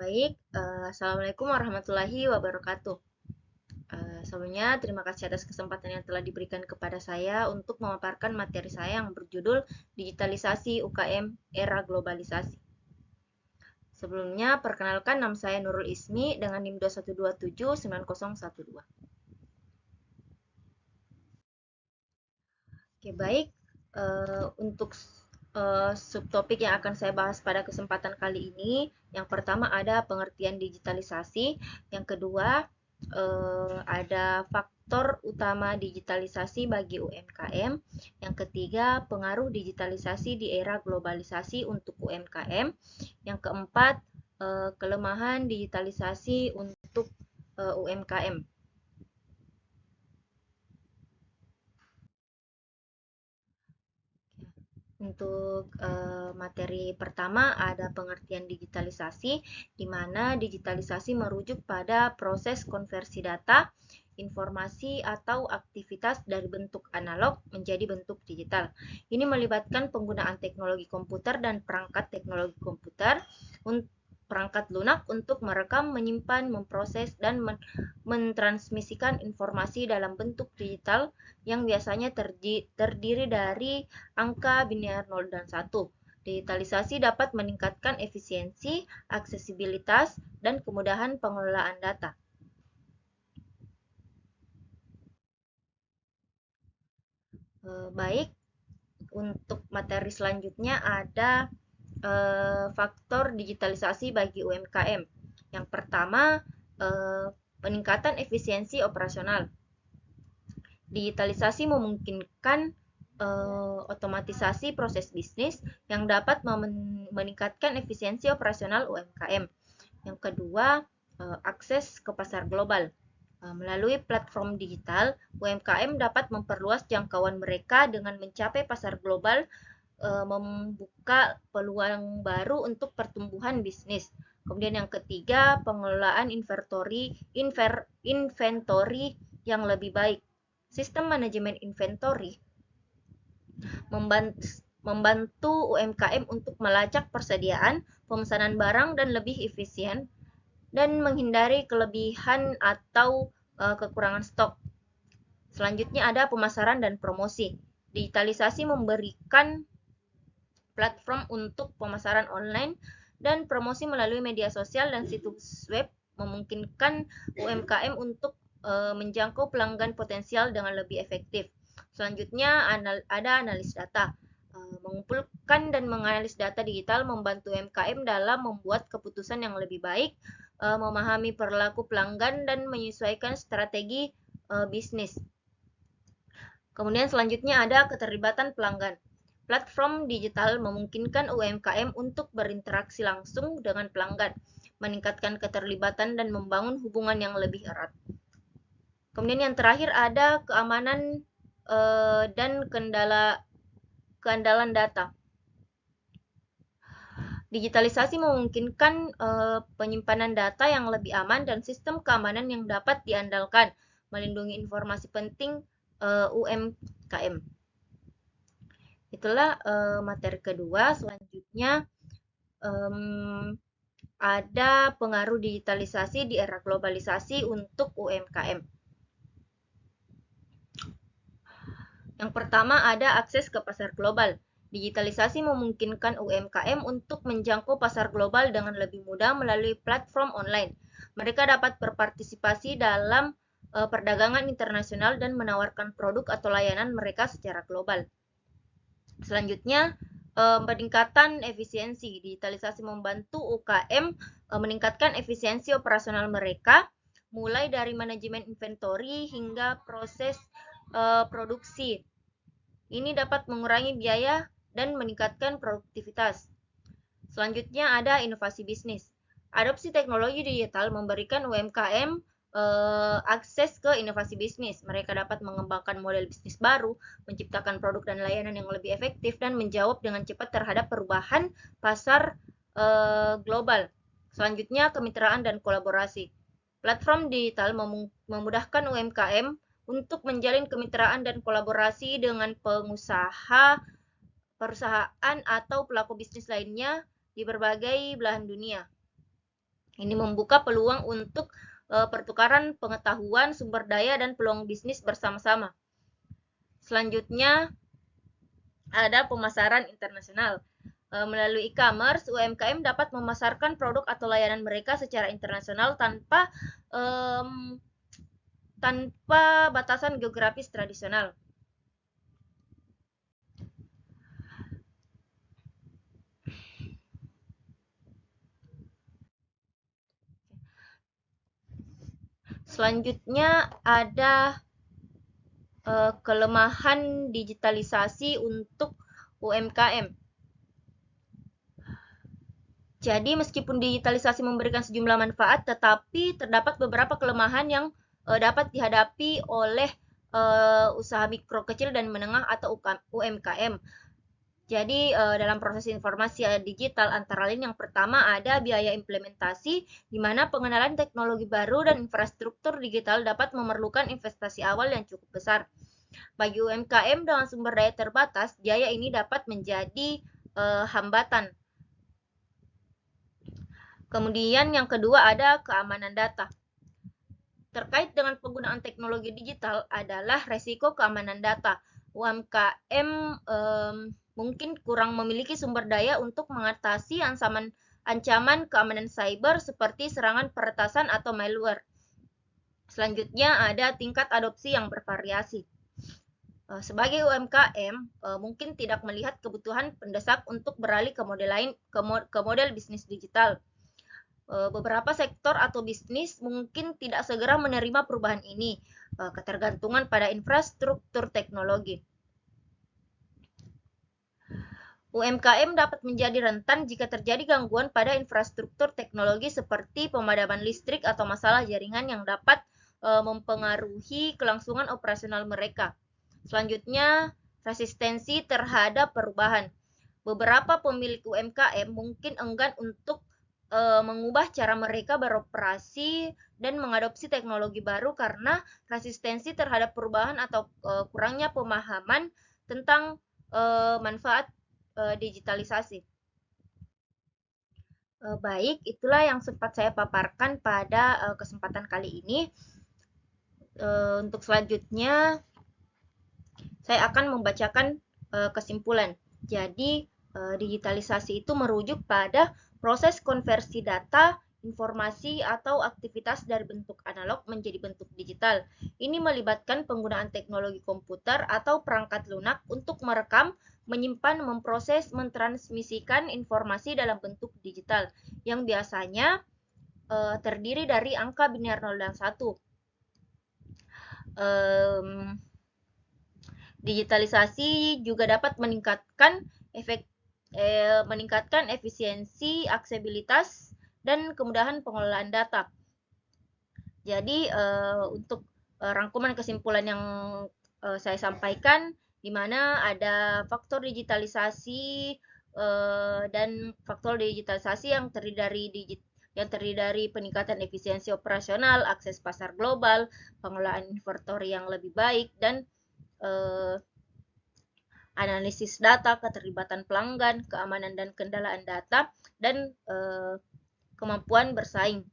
Baik, Assalamualaikum warahmatullahi wabarakatuh. Sebelumnya, terima kasih atas kesempatan yang telah diberikan kepada saya untuk memaparkan materi saya yang berjudul Digitalisasi UKM Era Globalisasi. Sebelumnya, perkenalkan nama saya Nurul Ismi dengan NIM 21279012. Oke, baik. Untuk subtopik yang akan saya bahas pada kesempatan kali ini, yang pertama ada pengertian digitalisasi, yang kedua ada faktor utama digitalisasi bagi UMKM, yang ketiga pengaruh digitalisasi di era globalisasi untuk UMKM, yang keempat kelemahan digitalisasi untuk UMKM. Untuk materi pertama ada pengertian digitalisasi, di mana digitalisasi merujuk pada proses konversi data, informasi, atau aktivitas dari bentuk analog menjadi bentuk digital. Ini melibatkan penggunaan teknologi komputer dan perangkat teknologi komputer, perangkat lunak untuk merekam, menyimpan, memproses, dan mentransmisikan informasi dalam bentuk digital yang biasanya terdiri dari angka biner 0 dan 1. Digitalisasi dapat meningkatkan efisiensi, aksesibilitas, dan kemudahan pengelolaan data. Baik, untuk materi selanjutnya ada faktor digitalisasi bagi UMKM. Yang pertama, peningkatan efisiensi operasional. Digitalisasi memungkinkan otomatisasi proses bisnis yang dapat meningkatkan efisiensi operasional UMKM. Yang kedua, akses ke pasar global. Melalui platform digital, UMKM dapat memperluas jangkauan mereka dengan mencapai pasar global, membuka peluang baru untuk pertumbuhan bisnis. Kemudian yang ketiga, pengelolaan inventory yang lebih baik. Sistem manajemen inventory membantu UMKM untuk melacak persediaan, pemesanan barang dan lebih efisien dan menghindari kelebihan atau kekurangan stok. Selanjutnya ada pemasaran dan promosi. Digitalisasi memberikan platform untuk pemasaran online dan promosi melalui media sosial dan situs web, memungkinkan UMKM untuk menjangkau pelanggan potensial dengan lebih efektif. Selanjutnya ada analis data. Mengumpulkan dan menganalisis data digital membantu UMKM dalam membuat keputusan yang lebih baik, memahami perilaku pelanggan, dan menyesuaikan strategi bisnis. Kemudian selanjutnya ada keterlibatan pelanggan. Platform digital memungkinkan UMKM untuk berinteraksi langsung dengan pelanggan, meningkatkan keterlibatan dan membangun hubungan yang lebih erat. Kemudian yang terakhir ada keamanan dan keandalan data. Digitalisasi memungkinkan penyimpanan data yang lebih aman dan sistem keamanan yang dapat diandalkan, melindungi informasi penting UMKM. Itulah materi kedua. Selanjutnya ada pengaruh digitalisasi di era globalisasi untuk UMKM. Yang pertama ada akses ke pasar global. Digitalisasi memungkinkan UMKM untuk menjangkau pasar global dengan lebih mudah melalui platform online. Mereka dapat berpartisipasi dalam perdagangan internasional dan menawarkan produk atau layanan mereka secara global. Selanjutnya, peningkatan efisiensi. Digitalisasi membantu UKM meningkatkan efisiensi operasional mereka, mulai dari manajemen inventory hingga proses produksi. Ini dapat mengurangi biaya dan meningkatkan produktivitas. Selanjutnya ada inovasi bisnis. Adopsi teknologi digital memberikan UMKM akses ke inovasi bisnis. Mereka dapat mengembangkan model bisnis baru, menciptakan produk dan layanan yang lebih efektif, dan menjawab dengan cepat terhadap perubahan pasar global. Selanjutnya, kemitraan dan kolaborasi. Platform digital memudahkan UMKM untuk menjalin kemitraan dan kolaborasi dengan perusahaan atau pelaku bisnis lainnya di berbagai belahan dunia. Ini membuka peluang untuk pertukaran pengetahuan, sumber daya, dan peluang bisnis bersama-sama. Selanjutnya, ada pemasaran internasional. Melalui e-commerce, UMKM dapat memasarkan produk atau layanan mereka secara internasional tanpa batasan geografis tradisional. Selanjutnya ada kelemahan digitalisasi untuk UMKM. Jadi meskipun digitalisasi memberikan sejumlah manfaat, tetapi terdapat beberapa kelemahan yang dapat dihadapi oleh usaha mikro kecil dan menengah atau UMKM. Jadi dalam proses informasi digital antara lain yang pertama ada biaya implementasi, di mana pengenalan teknologi baru dan infrastruktur digital dapat memerlukan investasi awal yang cukup besar. Bagi UMKM dengan sumber daya terbatas, biaya ini dapat menjadi hambatan. Kemudian yang kedua ada keamanan data. Terkait dengan penggunaan teknologi digital adalah resiko keamanan data. UMKM mungkin kurang memiliki sumber daya untuk mengatasi ancaman keamanan cyber seperti serangan peretasan atau malware. Selanjutnya ada tingkat adopsi yang bervariasi. Sebagai UMKM mungkin tidak melihat kebutuhan mendesak untuk beralih ke model bisnis digital. Beberapa sektor atau bisnis mungkin tidak segera menerima perubahan ini, ketergantungan pada infrastruktur teknologi. UMKM dapat menjadi rentan jika terjadi gangguan pada infrastruktur teknologi seperti pemadaman listrik atau masalah jaringan yang dapat mempengaruhi kelangsungan operasional mereka. Selanjutnya, resistensi terhadap perubahan. Beberapa pemilik UMKM mungkin enggan untuk mengubah cara mereka beroperasi dan mengadopsi teknologi baru karena resistensi terhadap perubahan atau kurangnya pemahaman tentang manfaat digitalisasi. Baik, itulah yang sempat saya paparkan pada kesempatan kali ini. Untuk selanjutnya, saya akan membacakan kesimpulan. Jadi, digitalisasi itu merujuk pada proses konversi data, informasi, atau aktivitas dari bentuk analog menjadi bentuk digital. Ini melibatkan penggunaan teknologi komputer atau perangkat lunak untuk merekam, menyimpan, memproses, mentransmisikan informasi dalam bentuk digital, yang biasanya terdiri dari angka biner 0 dan 1. Digitalisasi juga dapat meningkatkan efisiensi, aksesibilitas, dan kemudahan pengelolaan data. Jadi untuk rangkuman kesimpulan yang saya sampaikan, di mana ada faktor digitalisasi dan faktor digitalisasi yang terdiri dari peningkatan efisiensi operasional, akses pasar global, pengelolaan inventory yang lebih baik, dan analisis data, keterlibatan pelanggan, keamanan dan kendalaan data, dan kemampuan bersaing.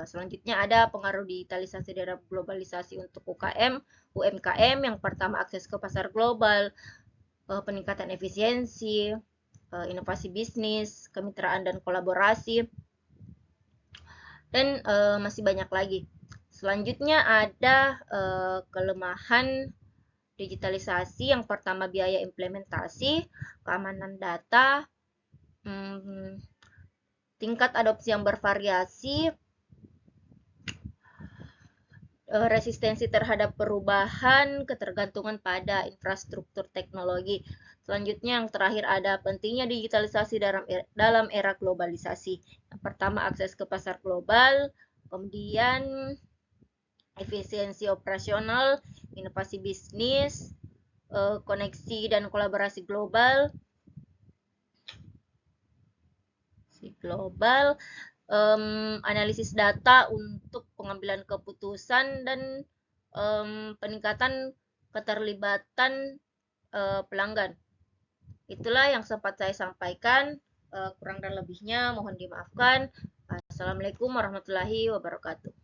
Selanjutnya ada pengaruh digitalisasi dan globalisasi untuk UMKM. Yang pertama akses ke pasar global, peningkatan efisiensi, inovasi bisnis, kemitraan dan kolaborasi, dan masih banyak lagi. Selanjutnya ada kelemahan digitalisasi. Yang pertama biaya implementasi, keamanan data, tingkat adopsi yang bervariasi, resistensi terhadap perubahan, ketergantungan pada infrastruktur teknologi. Selanjutnya yang terakhir ada pentingnya digitalisasi dalam era globalisasi. Yang pertama akses ke pasar global, kemudian efisiensi operasional, inovasi bisnis, koneksi dan kolaborasi global, analisis data untuk pengambilan keputusan, dan peningkatan keterlibatan pelanggan. Itulah yang sempat saya sampaikan, kurang dan lebihnya mohon dimaafkan. Assalamualaikum warahmatullahi wabarakatuh.